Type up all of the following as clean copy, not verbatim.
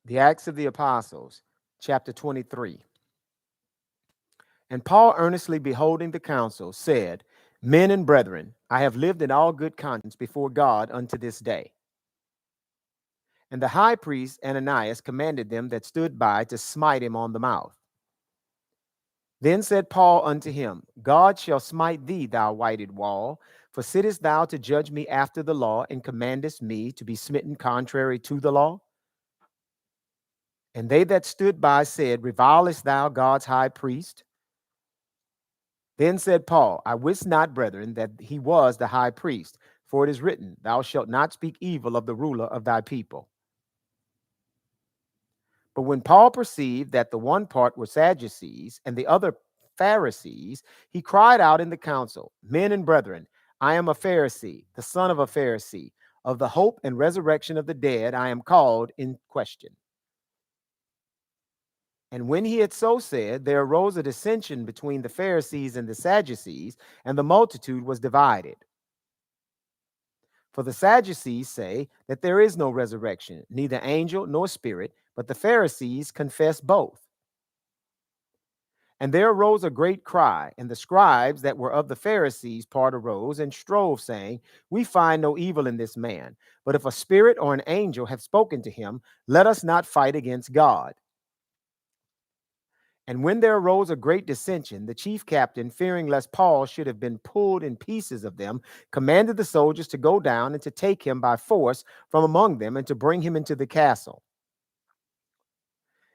The Acts of the Apostles, chapter 23. And Paul, earnestly beholding the council, said, Men and brethren, I have lived in all good conscience before God unto this day. And the high priest Ananias commanded them that stood by to smite him on the mouth. Then said Paul unto him, God shall smite thee, thou whited wall, for sittest thou to judge me after the law, and commandest me to be smitten contrary to the law? And they that stood by said, Revilest thou God's high priest? Then said Paul, I wist not, brethren, that he was the high priest, for it is written, Thou shalt not speak evil of the ruler of thy people. But when Paul perceived that the one part were Sadducees and the other Pharisees, he cried out in the council, Men and brethren, I am a Pharisee, the son of a Pharisee. Of the hope and resurrection of the dead I am called in question. And when he had so said, there arose a dissension between the Pharisees and the Sadducees, and the multitude was divided. For the Sadducees say that there is no resurrection, neither angel nor spirit, but the Pharisees confess both. And there arose a great cry, and the scribes that were of the Pharisees' part arose and strove, saying, We find no evil in this man, but if a spirit or an angel have spoken to him, let us not fight against God. And when there arose a great dissension, the chief captain, fearing lest Paul should have been pulled in pieces of them, commanded the soldiers to go down and to take him by force from among them and to bring him into the castle.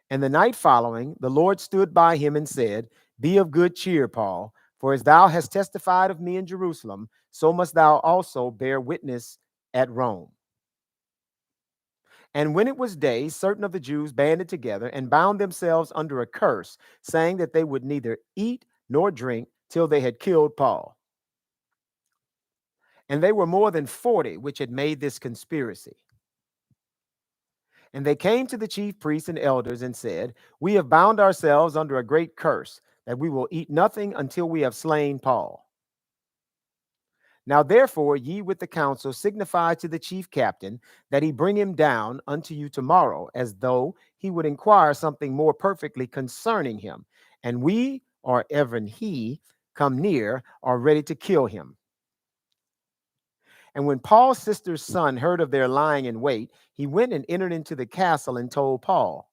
And the night following, the Lord stood by him and said, Be of good cheer, Paul, for as thou hast testified of me in Jerusalem, so must thou also bear witness at Rome. And when it was day, certain of the Jews banded together and bound themselves under a curse, saying that they would neither eat nor drink till they had killed Paul. And they were more than 40 which had made this conspiracy. And they came to the chief priests and elders and said, We have bound ourselves under a great curse, that we will eat nothing until we have slain Paul. Now therefore ye with the council signify to the chief captain that he bring him down unto you tomorrow, as though he would inquire something more perfectly concerning him. And we, or even he, come near, are ready to kill him. And when Paul's sister's son heard of their lying in wait, he went and entered into the castle and told Paul.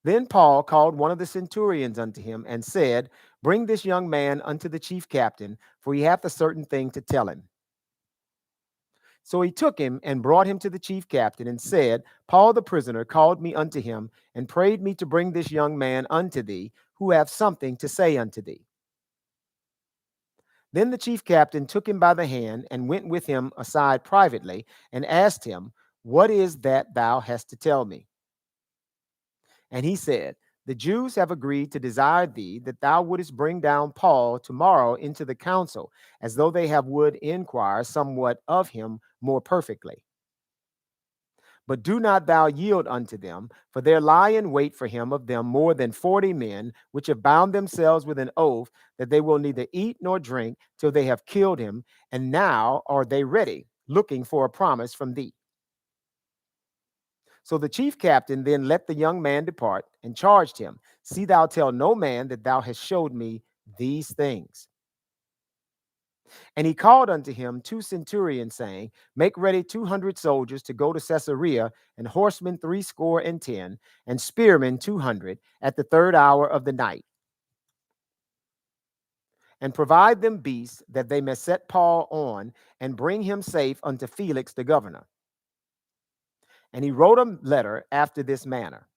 Then Paul called one of the centurions unto him and said, Bring this young man unto the chief captain, for he hath a certain thing to tell him. So he took him and brought him to the chief captain and said, Paul the prisoner called me unto him and prayed me to bring this young man unto thee, who hath something to say unto thee. Then the chief captain took him by the hand and went with him aside privately and asked him, What is that thou hast to tell me? And he said, The Jews have agreed to desire thee that thou wouldest bring down Paul tomorrow into the council, as though they have would inquire somewhat of him more perfectly. But do not thou yield unto them, for there lie in wait for him of them more than 40 men, which have bound themselves with an oath that they will neither eat nor drink till they have killed him, and now are they ready, looking for a promise from thee. So the chief captain then let the young man depart and charged him, See thou tell no man that thou hast showed me these things. And he called unto him 2 centurions, saying, Make ready 200 soldiers to go to Caesarea, and horsemen 70, and spearmen 200, at the third hour of the night. And provide them beasts, that they may set Paul on, and bring him safe unto Felix the governor. And he wrote a letter after this manner: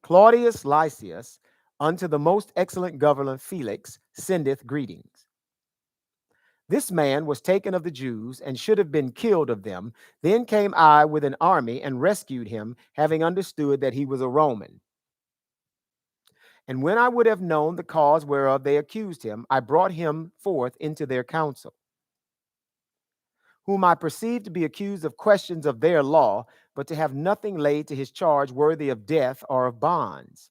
Claudius Lysias, unto the most excellent governor Felix, sendeth greetings. This man was taken of the Jews, and should have been killed of them. Then came I with an army and rescued him, having understood that he was a Roman. And when I would have known the cause whereof they accused him, I brought him forth into their council, whom I perceived to be accused of questions of their law, but to have nothing laid to his charge worthy of death or of bonds.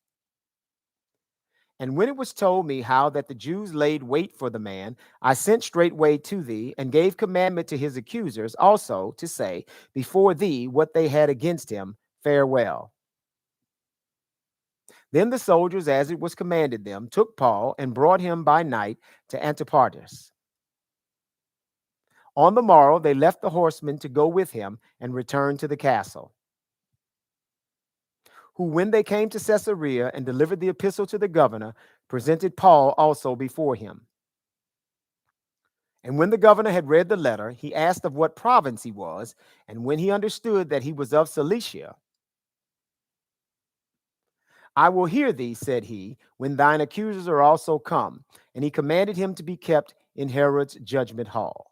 And when it was told me how that the Jews laid wait for the man, I sent straightway to thee, and gave commandment to his accusers also to say before thee what they had against him. Farewell. Then the soldiers, as it was commanded them, took Paul and brought him by night to Antipatris. On the morrow they left the horsemen to go with him and returned to the castle. Who, when they came to Caesarea and delivered the epistle to the governor, presented Paul also before him. And when the governor had read the letter, he asked of what province he was, and when he understood that he was of Cilicia, I will hear thee, said he, when thine accusers are also come. And he commanded him to be kept in Herod's judgment hall.